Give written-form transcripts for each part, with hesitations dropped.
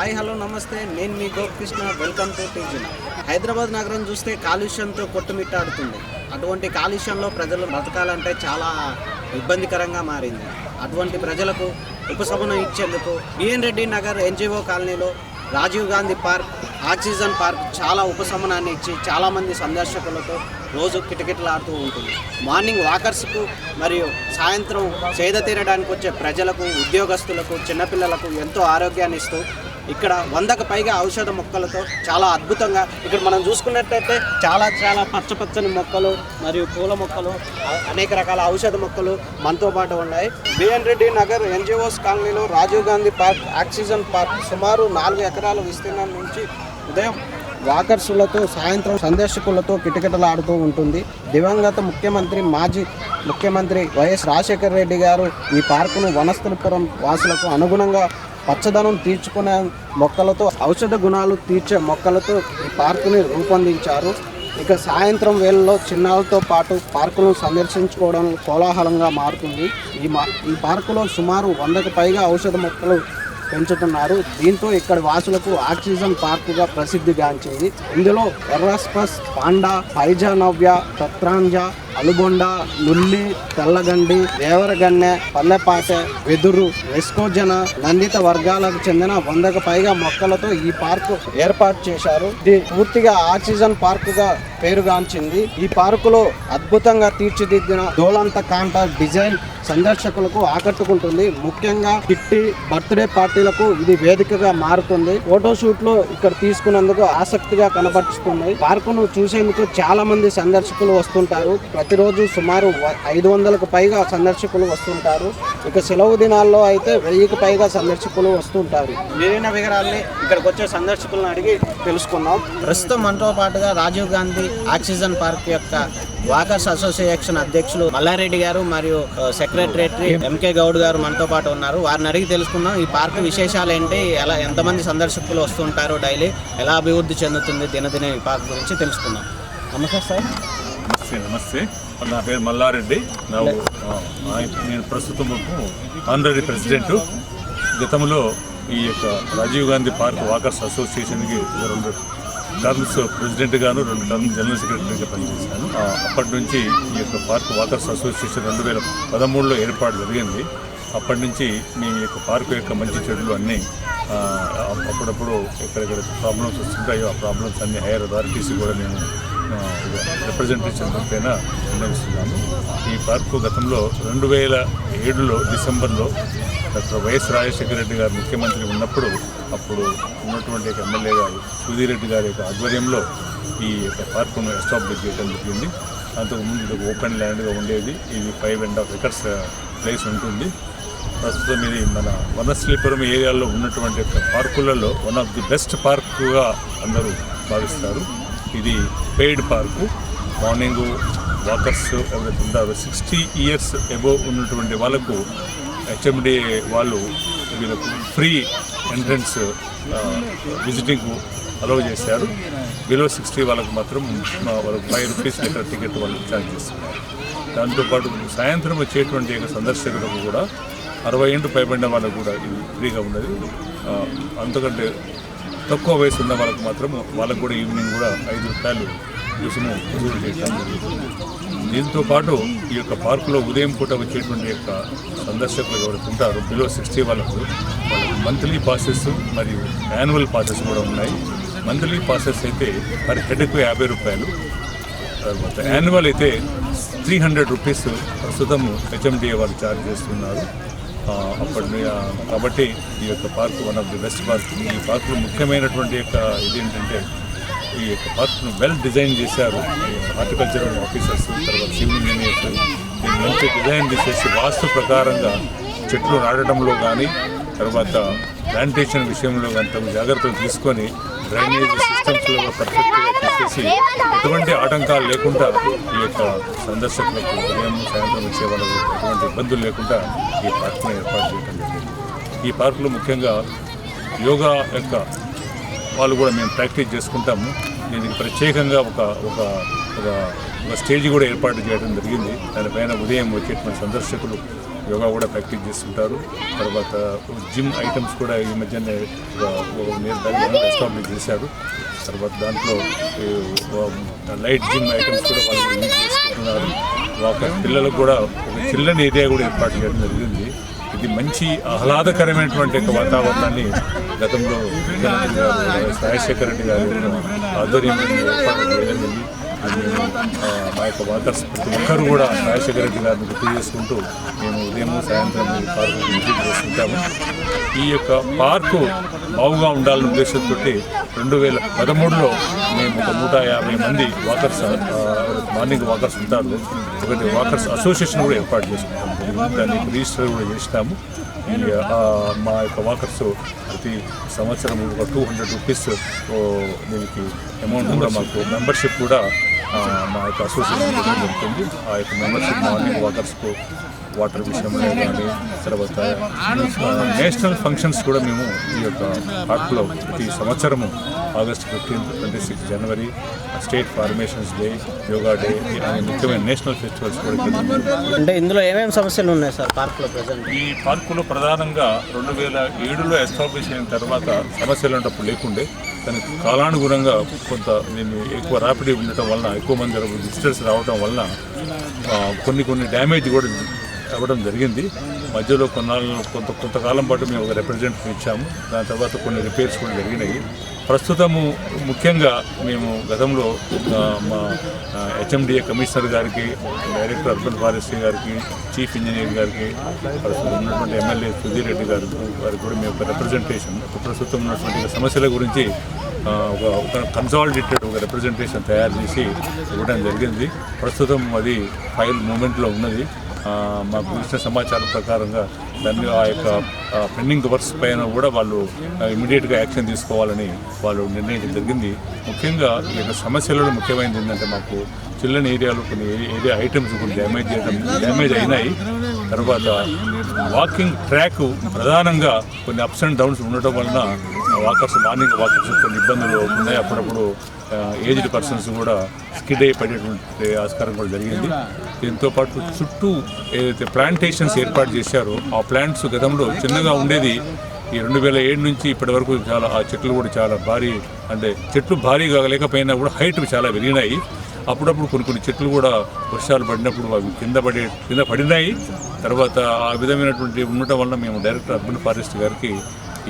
Hi hello namaste, నేను మీ Gopikrishna. Welcome to టీజీనా. హైదరాబాద్ నగరం చూస్తే కాలుష్యంతో కొట్టుమిట్టాడుతుంది. అటువంటి కాలుష్యంలో ప్రజలు బ్రతకాలంటే చాలా ఇబ్బందికరంగా మారింది. అటువంటి ప్రజలకు ఉపశమనం ఇచ్చేందుకు బిఎన్ రెడ్డి నగర్ ఎన్జిఓ కాలనీలో Rajiv Gandhi park, oxygen park చాలా ఉపశమనాన్ని ఇచ్చి చాలామంది సందర్శకులతో రోజు కిటకిటలాడుతూ ఉంటుంది. మార్నింగ్ వాకర్స్కు మరియు సాయంత్రం సేద తీరడానికి వచ్చే ప్రజలకు, ఉద్యోగస్తులకు, చిన్నపిల్లలకు ఎంతో ఆరోగ్యాన్ని ఇస్తూ ఇక్కడ 100కు పైగా ఔషధ మొక్కలతో చాలా అద్భుతంగా ఇక్కడ మనం చూసుకున్నట్టయితే చాలా పచ్చని మొక్కలు మరియు పూల మొక్కలు, అనేక రకాల ఔషధ మొక్కలు మనతో పాటు ఉన్నాయి. బిఎన్ రెడ్డి నగర్ ఎన్జిఓస్ కాలనీలో Rajiv Gandhi park, oxygen park సుమారు 4 ఎకరాల విస్తీర్ణం నుంచి ఉదయం వాకర్సులతో, సాయంత్రం సందర్శకులతో కిటకిటలాడుతూ ఉంటుంది. దివంగత మాజీ ముఖ్యమంత్రి వైఎస్ రాజశేఖర రెడ్డి గారు ఈ పార్కును వనస్థలిపురం వాసులకు అనుగుణంగా పచ్చదనం తీర్చుకునే మొక్కలతో, ఔషధ గుణాలు తీర్చే మొక్కలతో ఈ పార్కుని రూపొందించారు. ఇక సాయంత్రం వేళల్లో చిన్నాలతో పాటు పార్కును సందర్శించుకోవడం కోలాహలంగా మారుతుంది. ఈ పార్కులో సుమారు 100కు పైగా ఔషధ మొక్కలు పెంచుతున్నారు. దీంతో ఇక్కడ వాసులకు ఆక్సిజన్ పార్కుగా ప్రసిద్ధిగాంచింది. ఇందులో ఎర్రాస్పస్, పాండా, పైజానవ్య, తత్రాంజ, అలుబొండ, నుల్లి, తెల్లగండి, దేవరగన్నె, పల్లెపాటె, వెదురు, వెస్కోజన, నందిత వర్గాలకు చెందిన 100కు పైగా మొక్కలతో ఈ పార్కు ఏర్పాటు చేశారు. ఇది పూర్తిగా ఆక్సిజన్ పార్కుగా పేరుగాంచింది. ఈ పార్కులో అద్భుతంగా తీర్చిదిద్దిన దోలంత కాంట డిజైన్ సందర్శకులకు ఆకట్టుకుంటుంది. ముఖ్యంగా కిట్టి, బర్త్డే పార్టీలకు ఇది వేదికగా మారుతుంది. ఫోటోషూట్లు ఇక్కడ తీసుకున్నందుకు ఆసక్తిగా కనబరుస్తుంది. పార్కును చూసేందుకు చాలా మంది సందర్శకులు వస్తుంటారు. ప్రతిరోజు సుమారు 500కు పైగా సందర్శకులు వస్తుంటారు. ఇక సెలవు దినాల్లో అయితే 1000కు పైగా సందర్శకులు వస్తుంటారు. మిగిలిన వివరాల్ని ఇక్కడికి వచ్చే సందర్శకులను అడిగి తెలుసుకుందాం. ప్రస్తుతం మనతో పాటుగా రాజీవ్ గాంధీ ఆక్సిజన్ పార్క్ యొక్క వాకర్స్ అసోసియేషన్ అధ్యక్షులు మల్లారెడ్డి గారు మరియు సెక్రటరీ ఎంకే గౌడ్ గారు మనతో పాటు ఉన్నారు. వారిని అడిగి తెలుసుకుందాం ఈ పార్క్ విశేషాలు ఏంటి, ఎంతమంది సందర్శకులు వస్తుంటారు, డైలీ ఎలా అభివృద్ధి చెందుతుంది దినదిన ఈ పార్క్ గురించి తెలుసుకుందాం. నమస్తే సార్. నమస్తే, నా పేరు మల్లారెడ్డి. నేను ప్రస్తుతం ఆనరీ ప్రెసిడెంట్. గతంలో ఈ యొక్క రాజీవ్ గాంధీ పార్క్ వాకర్స్ అసోసియేషన్కి 2 టర్మ్స్ ప్రెసిడెంట్గాను, 2 టర్మ్స్ జనరల్ సెక్రటరీగా పనిచేశాను. అప్పటి నుంచి ఈ యొక్క పార్క్ వాకర్స్ అసోసియేషన్ 2013లో ఏర్పాటు జరిగింది. అప్పటి నుంచి మీ యొక్క పార్కు యొక్క మంచి చెడులు అన్నీ అప్పుడప్పుడు ఎక్కడెక్కడ ప్రాబ్లమ్స్ వస్తుంటాయో ఆ ప్రాబ్లమ్స్ అన్ని హైయర్ అథారిటీస్ కూడా నేను రిప్రజెంటేషన్ పైన విన్నవిస్తున్నాను. ఈ పార్కు గతంలో 2007లో డిసెంబర్లో డాక్టర్ వైఎస్ రాజశేఖర రెడ్డి గారు ముఖ్యమంత్రి ఉన్నప్పుడు అప్పుడు ఉన్నటువంటి ఎమ్మెల్యే గారు సుధీర్ రెడ్డి గారి యొక్క ఆధ్వర్యంలో ఈ యొక్క పార్కును ఎస్టాబ్లిష్ చేయడం జరిగింది. అంతకుముందు ఇది ఓపెన్ ల్యాండ్గా ఉండేది. ఇది 5.5 acres ప్లేస్ ఉంటుంది. ప్రస్తుతం ఇది మన వనస్థలిపురం ఏరియాలో ఉన్నటువంటి పార్కులలో వన్ ఆఫ్ ది బెస్ట్ పార్కుగా అందరూ భావిస్తారు. ఇది పెయిడ్ పార్కు. మార్నింగ్ వాకర్స్ ఎవరైతే ఉంటారో 60 years అబోవ్ ఉన్నటువంటి వాళ్ళకు హెచ్ఎండి వాళ్ళు వీళ్ళకు ఫ్రీ ఎంట్రన్స్ విజిటింగ్ అలౌ చేశారు. బిలో 60 వాళ్ళకు మాత్రం వాళ్ళకు 5 రూపీస్ లెక్క టికెట్ వాళ్ళు ఛార్జ్ చేస్తున్నారు. దాంతోపాటు సాయంత్రం వచ్చేటువంటి సందర్శకులకు కూడా 60 ఏళ్ళు పైబడిన వాళ్ళకు కూడా ఇది ఫ్రీగా ఉన్నది. అంతకంటే తక్కువ వయసు ఉన్న వాళ్ళకు మాత్రం వాళ్ళకు కూడా ఈవినింగ్ కూడా 5 రూపాయలు రుసుము వసూలు చేయడం జరుగుతుంది. దీంతో పాటు ఈ యొక్క పార్కులో ఉదయం పూట వచ్చేటువంటి యొక్క సందర్శకులు ఎవరికి ఉంటారో బిలో 60 వాళ్ళకు మంత్లీ పాసెస్ మరియు యాన్యువల్ పాసెస్ కూడా ఉన్నాయి. మంత్లీ పాసెస్ అయితే పర్ హెడ్కు 50 రూపాయలు, తర్వాత యాన్యువల్ అయితే 300 రూపీస్ ప్రస్తుతం హెచ్ఎండిఏ వాళ్ళు ఛార్జ్ చేస్తున్నారు. కాబట్టి ఈ యొక్క park one of the best park. ఈ పార్కులో ముఖ్యమైనటువంటి యొక్క ఇదేంటంటే ఈ యొక్క పార్క్ను వెల్ డిజైన్ చేశారు హార్టికల్చరల్ ఆఫీసర్స్, తర్వాత సివిల్ ఇంజనీర్స్. దీన్ని మంచి డిజైన్ చేసేసి వాస్తు ప్రకారంగా చెట్లు నాటడంలో కానీ, తర్వాత ప్లాంటేషన్ విషయంలో కానీ తమ జాగ్రత్తలు తీసుకొని డ్రైనేజ్ సిస్టమ్స్లో పర్ఫెక్ట్గా తీసేసి ఎటువంటి ఆటంకాలు లేకుండా ఈ యొక్క సందర్శకులకు ఉదయం సాయంత్రం వచ్చే వాళ్ళకు ఎటువంటి ఇబ్బందులు లేకుండా ఈ పార్కును ఏర్పాటు చేయడం జరిగింది. ఈ పార్కులో ముఖ్యంగా యోగా యొక్క వాళ్ళు కూడా మేము ప్రాక్టీస్ చేసుకుంటాము. దీనికి ప్రత్యేకంగా ఒక స్టేజ్ కూడా ఏర్పాటు చేయడం జరిగింది. దానిపైన ఉదయం వచ్చేటువంటి సందర్శకులు యోగా కూడా ప్రాక్టీస్ చేస్తుంటారు. తర్వాత జిమ్ ఐటమ్స్ కూడా ఈ మధ్యనే ఎస్టాబ్లిష్ చేశారు. తర్వాత దాంట్లో లైట్ జిమ్ ఐటమ్స్ కూడా వాళ్ళు యూజ్ చేసుకుంటున్నారు. పిల్లలకు కూడా ఒక చిల్డ్రన్ ఏరియా కూడా ఏర్పాటు చేయడం జరిగింది. ఇది మంచి ఆహ్లాదకరమైనటువంటి ఒక వాతావరణాన్ని గతంలో రాజశేఖర రెడ్డి గారు ఆధ్వర్యంలో ఏర్పాటు చేయడం జరిగింది. మా యొక్క వాకర్స్ ప్రతి ఒక్కరు కూడా రాజశేఖర రెడ్డి గారిని గుర్తు చేసుకుంటూ మేము ఉదయం సాయంత్రం ఈ పార్కు విజిట్ చేస్తుంటాము. ఈ యొక్క పార్కు బాగుగా ఉండాలనే ఉద్దేశంతో 2013లో మేము ఒక 150 మంది వాకర్స్ మార్నింగ్ వాకర్స్ ఉంటారు. ఒకటి వాకర్స్ అసోసియేషన్ కూడా ఏర్పాటు చేసుకుంటాము. దాన్ని రిజిస్టర్ కూడా చేసినాము. మా యొక్క వాకర్స్ ప్రతి సంవత్సరం ఒక 200 రూపీస్ దీనికి అమౌంట్ కూడా మాకు మెంబర్షిప్ కూడా మా యొక్క అసోసియేషన్ జరుగుతుంది. ఆ యొక్క మెంబర్షిప్ మార్నింగ్ వాకర్స్కు వాటర్ విషయంలో కానీ తర్వాత నేషనల్ ఫంక్షన్స్ కూడా మేము ఈ యొక్క పార్కులో ప్రతి సంవత్సరము ఆగస్టు 15, 26 జనవరి state formations day, yoga day అనే ముఖ్యమైన నేషనల్ ఫెస్టివల్స్ కూడా అంటే ఇందులో ఏమేమి సమస్యలు ఉన్నాయి సార్ పార్కులో ప్రజెంట్? ఈ పార్కులో ప్రధానంగా 2007లో ఎస్టాబ్లిష్ అయిన తర్వాత సమస్యలు ఉన్నప్పుడు లేకుండే, కానీ కాలానుగుణంగా కొంత నేను ఎక్కువ ర్యాపిడ్ ఉండటం వలన ఎక్కువ మంది విజిటర్స్ రావడం వలన కొన్ని డ్యామేజ్ కూడా అవ్వడం జరిగింది. మధ్యలో కొంతకాలం పాటు మేము ఒక రిప్రజెంటేటివ్ ఇచ్చాము. దాని తర్వాత కొన్ని రిపేర్స్ కూడా జరిగినాయి. ప్రస్తుతము ముఖ్యంగా మేము గతంలో మా హెచ్ఎండిఏ కమిషనర్ గారికి, డైరెక్టర్ అర్బన్ ఫారెస్ట్రీ గారికి, చీఫ్ ఇంజనీర్ గారికి, ప్రస్తుతం ఉన్నటువంటి ఎమ్మెల్యే సుధీర్ రెడ్డి గారికి కూడా మేము ఒక రిప్రజెంటేషన్ ప్రస్తుతం ఉన్నటువంటి సమస్యల గురించి ఒక కన్సాలిడేటెడ్ ఒక రిప్రజెంటేషన్ తయారు చేసి ఇవ్వడం జరిగింది. ప్రస్తుతం అది ఫైల్ మూమెంట్లో ఉన్నది. మాకు ఇచ్చిన సమాచారం ప్రకారంగా దాన్ని ఆ యొక్క పెండింగ్ వర్క్స్ పైన కూడా వాళ్ళు ఇమీడియట్గా యాక్షన్ తీసుకోవాలని వాళ్ళు నిర్ణయించడం జరిగింది. ముఖ్యంగా ఈ యొక్క సమస్యలలో ముఖ్యమైనది ఏంటంటే మాకు చిల్డ్రన్ ఏరియాలో కొన్ని ఏరియా ఐటమ్స్ కొన్ని డ్యామేజ్ అయినాయి. తర్వాత వాకింగ్ ట్రాక్ ప్రధానంగా కొన్ని అప్స్ అండ్ డౌన్స్ ఉండటం వలన మార్నింగ్ వాకర్స్ కొన్ని ఇబ్బందులు ఉన్నాయి. అప్పుడప్పుడు ఏజ్డ్ పర్సన్స్ కూడా స్కిడ్ అయి పడేటువంటి ఆస్కారం కూడా జరిగింది. దీంతో పాటు చుట్టూ ఏదైతే ప్లాంటేషన్స్ ఏర్పాటు చేశారో ఆ ప్లాంట్స్ గతంలో చిన్నగా ఉండేది. ఈ 2007 నుంచి ఇప్పటి వరకు చాలా ఆ చెట్లు కూడా చాలా భారీ, అంటే చెట్లు భారీగా లేకపోయినా కూడా హైట్ చాలా పెరిగినాయి. అప్పుడప్పుడు కొన్ని చెట్లు కూడా వర్షాలు పడినప్పుడు అవి కింద పడినాయి. తర్వాత ఆ విధమైనటువంటి ఉండటం వల్ల మేము డైరెక్టర్ అర్బన్ ఫారెస్ట్ గారికి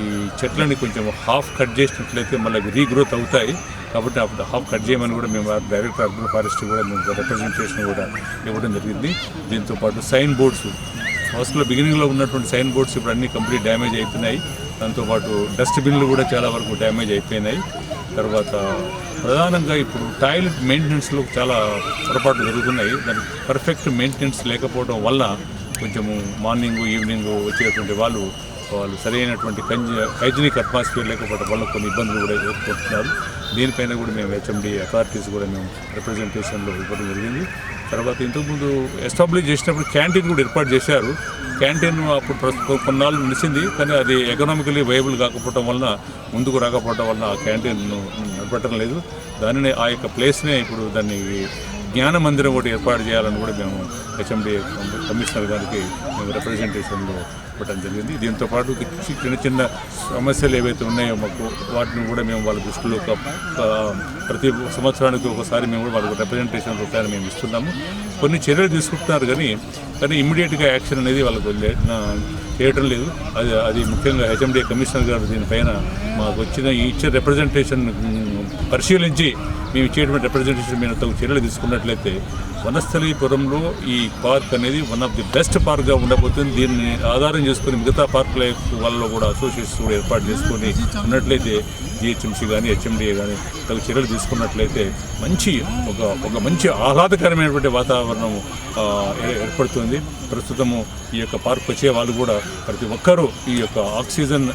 ఈ చెట్లని కొంచెం హాఫ్ కట్ చేసినట్లయితే మళ్ళీ రీగ్రోత్ అవుతాయి. కాబట్టి అప్పుడు హాఫ్ కట్ చేయమని కూడా మేము డైరెక్టర్ అర్బన్ ఫారెస్ట్ కూడా మేము రిప్రజెంటేషన్ కూడా ఇవ్వడం జరిగింది. దీంతోపాటు సైన్ బోర్డ్స్ ఫస్ట్లో బిగినింగ్లో ఉన్నటువంటి సైన్ బోర్డ్స్ ఇప్పుడు అన్నీ కంప్లీట్ డ్యామేజ్ అయిపోయినాయి. దాంతోపాటు డస్ట్బిన్లు కూడా చాలా వరకు డ్యామేజ్ అయిపోయినాయి. తర్వాత ప్రధానంగా ఇప్పుడు టాయిలెట్ మెయింటెనెన్స్లో చాలా పొరపాట్లు జరుగుతున్నాయి. దానికి పర్ఫెక్ట్ మెయింటెనెన్స్ లేకపోవడం వల్ల కొంచెము మార్నింగ్ ఈవినింగ్ వచ్చేటువంటి వాళ్ళు సరైనటువంటి హైజీనిక్ అట్మాస్ఫియర్ లేకపోవడం వల్ల కొన్ని ఇబ్బందులు కూడా ఎదుర్కొంటున్నారు. దీనిపైన కూడా మేము హెచ్ఎండి అథారిటీస్ కూడా మేము రిప్రజెంటేషన్లో ఇవ్వడం జరిగింది. తర్వాత ఇంతకుముందు ఎస్టాబ్లిష్ చేసినప్పుడు క్యాంటీన్ కూడా ఏర్పాటు చేశారు. క్యాంటీన్ అప్పుడు కొన్నాళ్ళు నిలిచింది, కానీ అది ఎకనామికలీ వైబుల్ కాకపోవడం వలన, ముందుకు రాకపోవడం వలన ఆ క్యాంటీన్ నడపడం లేదు. దానిని ఆ యొక్క ప్లేస్నే ఇప్పుడు దాన్ని జ్ఞాన మందిరం ఒకటి ఏర్పాటు చేయాలని కూడా మేము హెచ్ఎండి కమిషనర్ గారికి మేము రిప్రజెంటేషన్లో ఇవ్వడం జరిగింది. దీంతోపాటు చిన్న సమస్యలు ఏవైతే ఉన్నాయో మాకు వాటిని కూడా మేము వాళ్ళ దృష్టిలో ప్రతి సంవత్సరానికి ఒకసారి మేము కూడా వాళ్ళకు రిప్రజెంటేషన్ రూపాయలు మేము ఇస్తున్నాము. కొన్ని చర్యలు తీసుకుంటున్నారు కానీ ఇమ్మీడియట్గా యాక్షన్ అనేది వాళ్ళకు చేయటం లేదు. అది ముఖ్యంగా హెచ్ఎండి కమిషనర్ గారు దీనిపైన మాకు ఇచ్చే రిప్రజెంటేషన్ పరిశీలించి మేము ఇచ్చేటువంటి రిప్రజెంటేషన్ మీద తగు చర్యలు తీసుకున్నట్లయితే వనస్థలీపురంలో ఈ పార్క్ అనేది వన్ ఆఫ్ ది బెస్ట్ పార్క్గా ఉండబోతుంది. దీన్ని ఆధారం చేసుకుని మిగతా పార్కుల వాళ్ళలో కూడా అసోసియేషన్స్ కూడా ఏర్పాటు చేసుకొని ఉన్నట్లయితే జిహెచ్ఎంసీ కానీ హెచ్ఎండిఏ కానీ తగు చర్యలు తీసుకున్నట్లయితే ఒక మంచి ఆహ్లాదకరమైనటువంటి వాతావరణం ఏర్పడుతుంది. ప్రస్తుతము ఈ యొక్క పార్క్ వచ్చే వాళ్ళు కూడా ప్రతి ఒక్కరూ ఈ యొక్క ఆక్సిజన్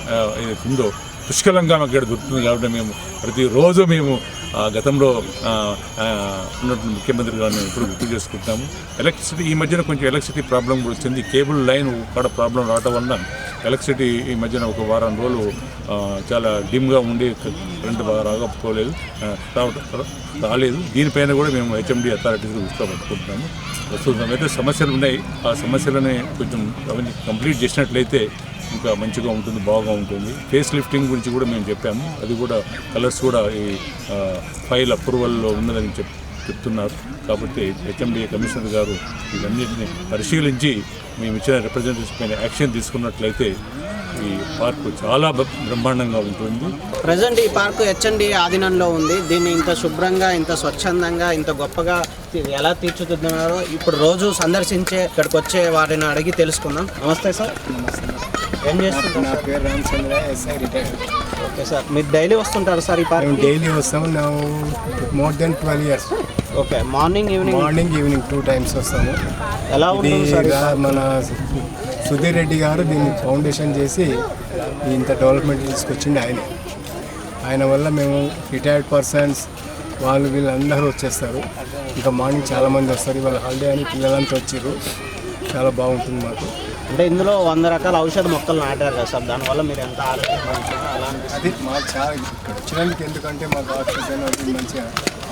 ఏదైతే ఉందో పుష్కలంగా మాకు ఇక్కడ దొరుకుతుంది. కాబట్టి మేము ప్రతిరోజు మేము గతంలో ఉన్నటువంటి ముఖ్యమంత్రి గారిని ఇప్పుడు గుర్తు చేసుకుంటున్నాము. ఎలక్ట్రిసిటీ ఈ మధ్యన కొంచెం ఎలక్ట్రిసిటీ ప్రాబ్లం కూడా వచ్చింది. కేబుల్ లైన్ కూడా ప్రాబ్లం రావడం వల్ల ఎలక్ట్రిసిటీ ఈ మధ్యన ఒక వారం రోజులు చాలా డిమ్గా ఉండి కరెంట్ బాగా రాకపోలేదు రాలేదు. దీనిపైన కూడా మేము హెచ్ఎండి అథారిటీస్ దృష్టిలో పట్టుకుంటున్నాము. ప్రస్తుతం అయితే సమస్యలు ఉన్నాయి. ఆ సమస్యలని కొంచెం అవన్నీ కంప్లీట్ చేసినట్లయితే ఇంకా మంచిగా ఉంటుంది, బాగా ఉంటుంది. ఫేస్ లిఫ్టింగ్ గురించి కూడా మేము చెప్పాము. అది కూడా కలర్స్ కూడా ఈ ఫైల్ అప్రూవల్లో ఉన్నదని చెప్తున్నారు. కాబట్టి హెచ్ఎండిఏ కమిషనర్ గారు ఇవన్నిటిని పరిశీలించి మేము ఇచ్చిన రిప్రజెంటేషన్ పైన యాక్షన్ తీసుకున్నట్లయితే ఈ పార్కు చాలా బ్రహ్మాండంగా ఉంటుంది. ప్రజెంట్ ఈ పార్కు హెచ్ఎండి ఆధీనంలో ఉంది. దీన్ని ఇంత శుభ్రంగా, ఇంత స్వచ్ఛందంగా, ఇంత గొప్పగా ఎలా తీర్చిదిద్దుతున్నారో ఇప్పుడు రోజు సందర్శించే ఇక్కడికి వచ్చే వారిని అడిగి తెలుసుకుందాం. నమస్తే సార్, ఏం చేస్తున్నారు? నా పేరు Ramachandra, SI retired. Okay sir, మీరు డైలీ వస్తుంటారు సార్ ఈ పార్క్? మేము డైలీ వస్తాము. నా more than 12 years. Okay, morning evening 2 times వస్తాము. ఎలా ఉంటుంది సార్? మన సుధీర్ రెడ్డి గారు దీన్ని ఫౌండేషన్ చేసి ఇంత డెవలప్మెంట్ తీసుకొచ్చింది ఆయన వల్ల మేము రిటైర్డ్ పర్సన్స్ వీళ్ళందరూ వచ్చేస్తారు. ఇంకా మార్నింగ్ చాలామంది వస్తారు. ఇవాళ హాలిడే అని పిల్లలంతా వచ్చారు. చాలా బాగుంటుంది మాకు. అంటే ఇందులో 100 రకాల ఔషధ మొక్కలు నాటారు కదా సార్, దానివల్ల మీరు ఎంత ఆరోగ్యంగా అలా అది మాకు చాలా ఇక్కడ వచ్చినందుకు, ఎందుకంటే మాకు ఆక్సిజన్ అది మంచిగా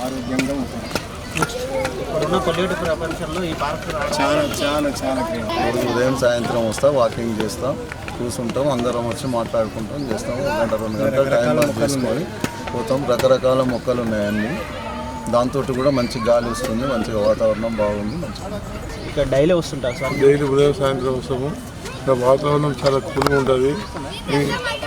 ఆరోగ్యంగా ఉంటుంది. ఇప్పుడున్న పొల్యూటివ్ ప్రపంచంలో ఈ పార్క్ చాలా చాలా చాలా గ్రేట్. రోజు ఉదయం సాయంత్రం వస్తాం, వాకింగ్ చేస్తాం, కూర్చుంటాం, అందరం వచ్చి మాట్లాడుకుంటాం, చేస్తాం. 1 గంట 2 గంటలు టైం పాస్ చేసుకొని పోతాం. రకరకాల మొక్కలు ఉన్నాయన్నీ. దాంతో కూడా మంచి గాలి వస్తుంది, మంచిగా వాతావరణం బాగుంది, మంచిగా. ఇక్కడ డైలీ వస్తుంటారు సార్? డైలీ ఉదయం సాయంత్రం వస్తాము. ఇక్కడ వాతావరణం చాలా కూల్గా ఉంటుంది.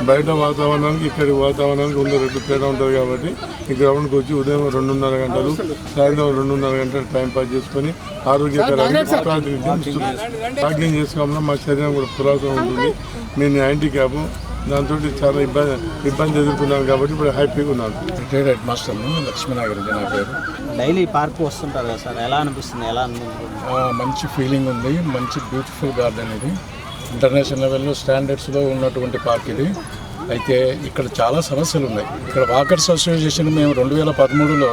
బయట వాతావరణానికి ఇక్కడి వాతావరణానికి 100 రెట్లు తేడా ఉంటుంది. కాబట్టి ఈ గ్రౌండ్కి వచ్చి ఉదయం 2:30 గంటలు, సాయంత్రం 2:30 గంటలు టైం పాస్ చేసుకొని ఆరోగ్యకరంగా వాకింగ్ చేసుకోవడం మా శరీరం కూడా పురాతనం ఉంటుంది. నేను హ్యాండిక్యాప్, దాంతో చాలా ఇబ్బంది ఎదుర్కొన్నాను. కాబట్టి ఇప్పుడు హ్యాపీగా ఉన్నాను. రిటైర్డ్ హెడ్ మాస్టర్ లక్ష్మీనాగరెడ్డి నా పేరు. డైలీ పార్క్ వస్తుంటారు కదా సార్, ఎలా అనిపిస్తుంది? ఎలా అనిపిస్తుంది? మంచి ఫీలింగ్ ఉంది. మంచి బ్యూటిఫుల్ గార్డెన్ ఇది. ఇంటర్నేషనల్ లెవెల్లో స్టాండర్డ్స్లో ఉన్నటువంటి పార్క్ ఇది. అయితే ఇక్కడ చాలా సమస్యలు ఉన్నాయి. ఇక్కడ వాకర్స్ అసోసియేషన్ మేము 2013లో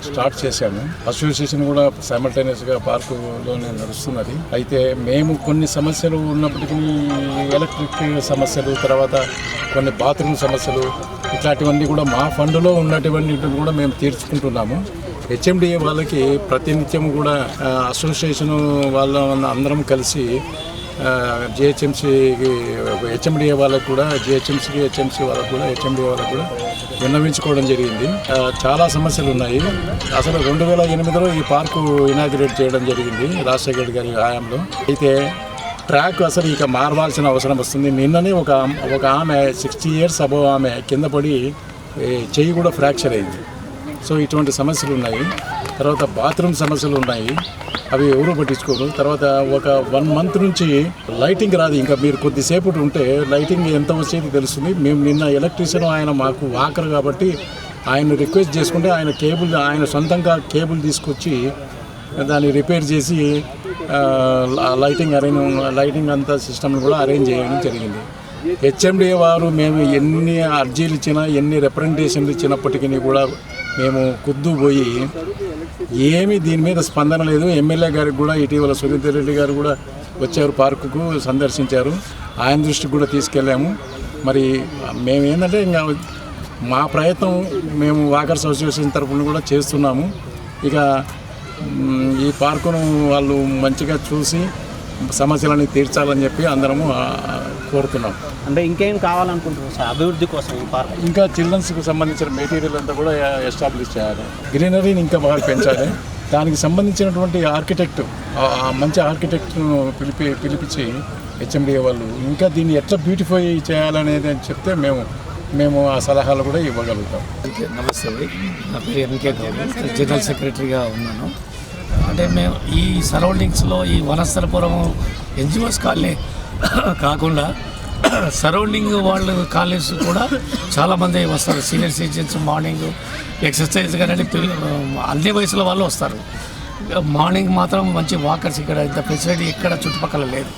స్టార్ట్ చేశాము. అసోసియేషన్ కూడా సైమల్టేనియస్గా పార్కులోనే నడుస్తున్నది. అయితే మేము కొన్ని సమస్యలు ఉన్నప్పటికీ ఎలక్ట్రిక్ సమస్యలు, తర్వాత కొన్ని బాత్రూమ్ సమస్యలు, ఇట్లాంటివన్నీ కూడా మా ఫండ్లో ఉన్నటువంటి కూడా మేము తీర్చుకుంటున్నాము. హెచ్ఎండిఏ వాళ్ళకి ప్రతినిత్యం కూడా అసోసియేషన్ వాళ్ళ అందరం కలిసి జిహెచ్ఎంసీకి హెచ్ఎండిఏ వాళ్ళకు కూడా హెచ్ఎంసీ వాళ్ళకు కూడా హెచ్ఎండిఏ వాళ్ళకు కూడా విన్నవించుకోవడం జరిగింది. చాలా సమస్యలు ఉన్నాయి. అసలు 2008లో ఈ పార్కు ఇనాగ్రేట్ చేయడం జరిగింది రాజశేఖర గారి హయాంలో. అయితే ట్రాక్ అసలు ఇక మారవాల్సిన అవసరం వస్తుంది. నిన్ననే ఒక ఆమె 60 years అబోవ్ ఆమె కింద పడి చెయ్యి కూడా ఫ్రాక్చర్ అయింది. సో ఇటువంటి సమస్యలు ఉన్నాయి. తర్వాత బాత్రూమ్ సమస్యలు ఉన్నాయి, అవి ఎవరు పట్టించుకోరు. తర్వాత ఒక 1 month నుంచి లైటింగ్ రాదు. ఇంకా మీరు కొద్దిసేపు ఉంటే లైటింగ్ ఎంత వచ్చేది తెలుస్తుంది. మేము నిన్న ఎలక్ట్రీషియన్ ఆయన మాకు వాకర్ కాబట్టి ఆయన రిక్వెస్ట్ చేసుకుంటే ఆయన సొంతంగా కేబుల్ తీసుకొచ్చి దాన్ని రిపేర్ చేసి లైటింగ్ అంతా సిస్టమ్ని కూడా అరేంజ్ చేయడం జరిగింది. హెచ్ఎండిఏ వారు మేము ఎన్ని అర్జీలు ఇచ్చినా, ఎన్ని రిప్రజెంటేషన్లు ఇచ్చినప్పటికీ కూడా మేము పోయి ఏమీ దీని మీద స్పందన లేదు. ఎమ్మెల్యే గారికి కూడా ఇటీవల సునీత రెడ్డి గారు కూడా వచ్చారు, పార్కుకు సందర్శించారు. ఆయన దృష్టికి కూడా తీసుకెళ్ళాము. మరి మేము ఏంటంటే ఇంకా మా ప్రయత్నం మేము వాకర్స్ అసోసియేషన్ తరఫున కూడా చేస్తున్నాము. ఇక ఈ పార్కును వాళ్ళు మంచిగా చూసి సమస్యలని తీర్చాలని చెప్పి అందరము కోరుతున్నాం. అంటే ఇంకేం కావాలనుకుంటున్నాం సార్ అభివృద్ధి కోసం ఈ పార్క్? ఇంకా చిల్డ్రన్స్కి సంబంధించిన మెటీరియల్ అంతా కూడా ఎస్టాబ్లిష్ చేయాలి. గ్రీనరీని ఇంకా బాగా పెంచాలి. దానికి సంబంధించినటువంటి మంచి ఆర్కిటెక్ట్ను పిలిపించి హెచ్ఎండిఏ వాళ్ళు ఇంకా దీన్ని ఎట్లా బ్యూటిఫై చేయాలనేది చెప్తే మేము ఆ సలహాలు కూడా ఇవ్వగలుగుతాం. నమస్తే అండి, నా పేరు ఎంకే గౌడ్, జనరల్ సెక్రటరీగా ఉన్నాను. అంటే మేము ఈ సరౌండింగ్స్లో ఈ వనస్థలపురం ఎన్జిఓస్ కాలనీ కాకుండా సరౌండింగ్ వాళ్ళు కాలనీస్ కూడా చాలామంది వస్తారు. సీనియర్ సిటిజన్స్ మార్నింగ్ ఎక్సర్సైజ్ కానీ అన్ని వయసుల వాళ్ళు వస్తారు. మార్నింగ్ మాత్రం మంచి వాకర్స్ ఇక్కడ ఇంత ఫెసిలిటీ ఇక్కడ చుట్టుపక్కల లేదు.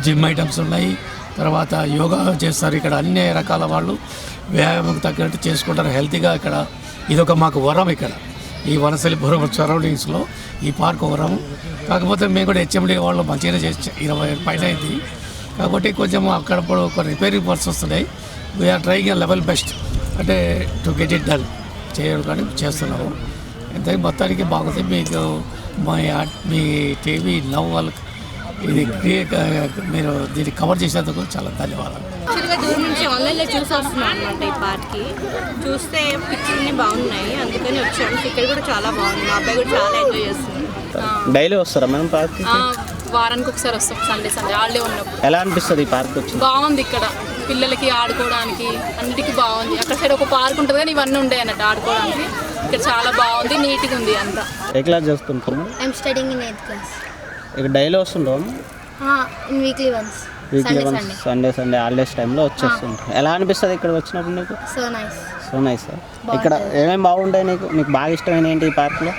జిమ్ ఐటమ్స్ ఉన్నాయి, తర్వాత యోగా చేస్తారు. ఇక్కడ అన్ని రకాల వాళ్ళు వ్యాయామం తగ్గట్టు చేసుకుంటారు హెల్తీగా. ఇక్కడ ఇదొక మాకు వరం. ఇక్కడ ఈ వనస్థలిపురం సరౌండింగ్స్లో ఈ పార్క్ వరం. కాకపోతే మేము కూడా హెచ్ఎండి వాళ్ళు మంచిగానే చేసి 20 పైన అయింది కాబట్టి కొంచెం అక్కడప్పుడు కొన్ని రిపేరింగ్ వర్క్స్ వస్తున్నాయి. వీఆర్ ట్రైయింగ్ లెవెల్ బెస్ట్ అంటే టు గెట్ ఇట్ డన్ చేయడానికి చేస్తున్నాము. ఎంత మొత్తానికి బాగుంది. మీకు మీ టీవీ నవ్ వాళ్ళకి ఇది మీరు దీన్ని కవర్ చేసేందుకు చాలా ధన్యవాదాలు. యాక్చువల్గా దూరం నుంచి ఆన్లైన్లో చూసి వస్తున్నాం అనమాట. ఈ పార్క్కి చూస్తే పిక్చర్ని బాగున్నాయి, అందుకని వచ్చాము. ఇక్కడ కూడా చాలా బాగుంది. మా అబ్బాయి కూడా చాలా ఎంజాయ్ చేస్తుంది. డైలీ వస్తారా మేము పార్క్? వారానికి ఒకసారి వస్తాం, సండే హాలిడే ఉన్నప్పుడు. ఎలా అనిపిస్తుంది ఈ పార్క్ వచ్చి? బాగుంది. ఇక్కడ పిల్లలకి ఆడుకోవడానికి అన్నిటికీ బాగుంది. అక్కడ సైడ్ ఒక పార్క్ ఉంటుంది కానీ ఇవన్నీ ఉంటాయి అన్నట్టు ఆడుకోవడానికి. ఇక్కడ చాలా బాగుంది, నీట్గా ఉంది అంతా. ఏ క్లాస్ చేస్తుంటాము? I'm studying in 8th class. ఇక్కడ డైలీ వస్తుంటాం? In weekly once. Weekly Sunday, once Sunday holidays time వచ్చేస్తుంటాం. ఎలా అనిపిస్తుంది ఇక్కడ వచ్చినప్పుడు నీకు? So nice. So nice. ఇక్కడ ఏమేమి బాగుంటాయి నీకు బాగా ఇష్టమైన ఏంటి ఈ పార్క్లో?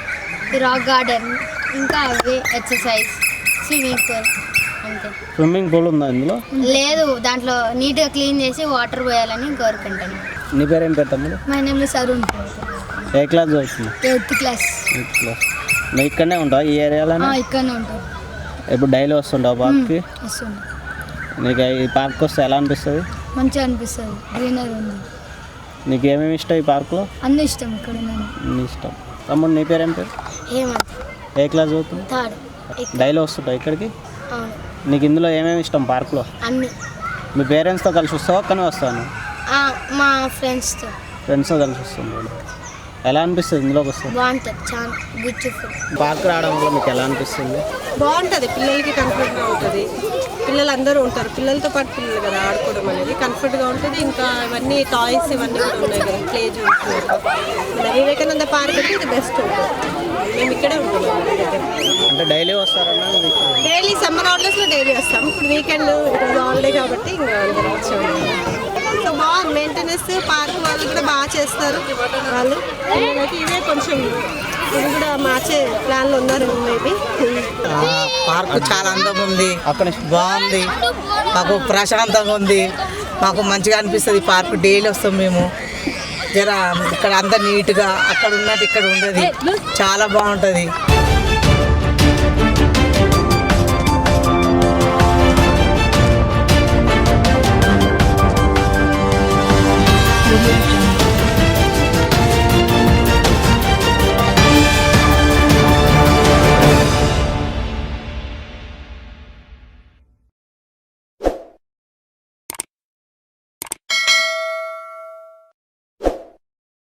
రాక్ గార్డెన్, ఇంకా అవి ఎక్సర్సైజ్, స్విమ్మింగ్ పూల్ అంతే. స్విమ్మింగ్ పూల్ ఉందా ఇందులో? లేదు, దాంట్లో నీట్గా క్లీన్ చేసి వాటర్ పోయాలని కోరుకుంటాను. నీ పేరు ఏం పేరు తమ్ముడు? My name is Arun. A class చదువుతున్నావు? 8th class. Eighth class. నువ్వు ఇక్కడనే ఉంటావు ఈ ఏరియాలోనే? ఇక్కడనే ఉంటాను. ఇప్పుడు డైలీ వస్తుంటావు పార్క్కి? వస్తుంది. నీకు ఈ పార్క్ వస్తే ఎలా అనిపిస్తుంది? మంచిగా అనిపిస్తుంది, గ్రీనరీ ఉంది. నీకు ఏమేమి ఇష్టం ఈ పార్క్లో? అన్నీ ఇష్టం ఇక్కడ ఉన్నాను. నీ ఇష్టం. తమ్ముడు నీ పేరు ఏం పేరు? హేమంత్. ఏ క్లాస్ చదువుతున్నావు? 3rd. డైలీ వస్తుంటావు ఇక్కడికి? అవును, నీకు ఇందులో ఏమేమి ఇష్టం పార్క్లో? అన్నీ. మీ పేరెంట్స్తో కలిసి వస్తావా ఒక్కనే వస్తాను? మా ఫ్రెండ్స్తో. ఫ్రెండ్స్తో కలిసి వస్తుంది. ఎలా అనిపిస్తుంది ఇందులోకి వస్తే? బాగుంటుంది, చాలా బ్యూటిఫుల్. పార్క్ రావడం వల్ల మీకు ఎలా అనిపిస్తుంది? బాగుంటుంది. పిల్లలకి కంఫర్ట్గా ఉంటుంది. పిల్లలు అందరూ ఉంటారు, పిల్లలతో పాటు పిల్లలు కదా ఆడుకోవడం అనేది కంఫర్ట్గా ఉంటుంది. ఇంకా ఇవన్నీ టాయ్స్ ఇవన్నీ కూడా ఉన్నాయి కదా, ప్లే చూస్తున్నారు. మన వివేకానంద పార్క్ అయితే ఇది బెస్ట్ ఉంటుంది. మేము ఇక్కడే ఉంటున్నాం. అంటే డైలీ వస్తారన్నా? డైలీ సమ్మర్ హాలిడేస్లో డైలీ వస్తాం. ఇప్పుడు వీకెండ్ ఈరోజు హాలిడే కాబట్టి ఇంకా అందరం వచ్చాము. సో బాగుంది. మెయింటెనెన్స్ పార్క్ వాళ్ళు కూడా బాగా చేస్తారు. వాళ్ళు అయితే ఇవే కొంచెం ఇది కూడా మార్చే ప్లాన్లో ఉన్నారు మేబీ. పార్క్ చాలా అందంగా ఉంది, బాగుంది, మాకు ప్రశాంతంగా ఉంది, మాకు మంచిగా అనిపిస్తుంది. పార్క్ డైలీ వస్తాం మేము. జర ఇక్కడ అంతా నీట్గా అక్కడ ఉన్నట్టు ఇక్కడ ఉండదు, చాలా బాగుంటుంది. Thank you.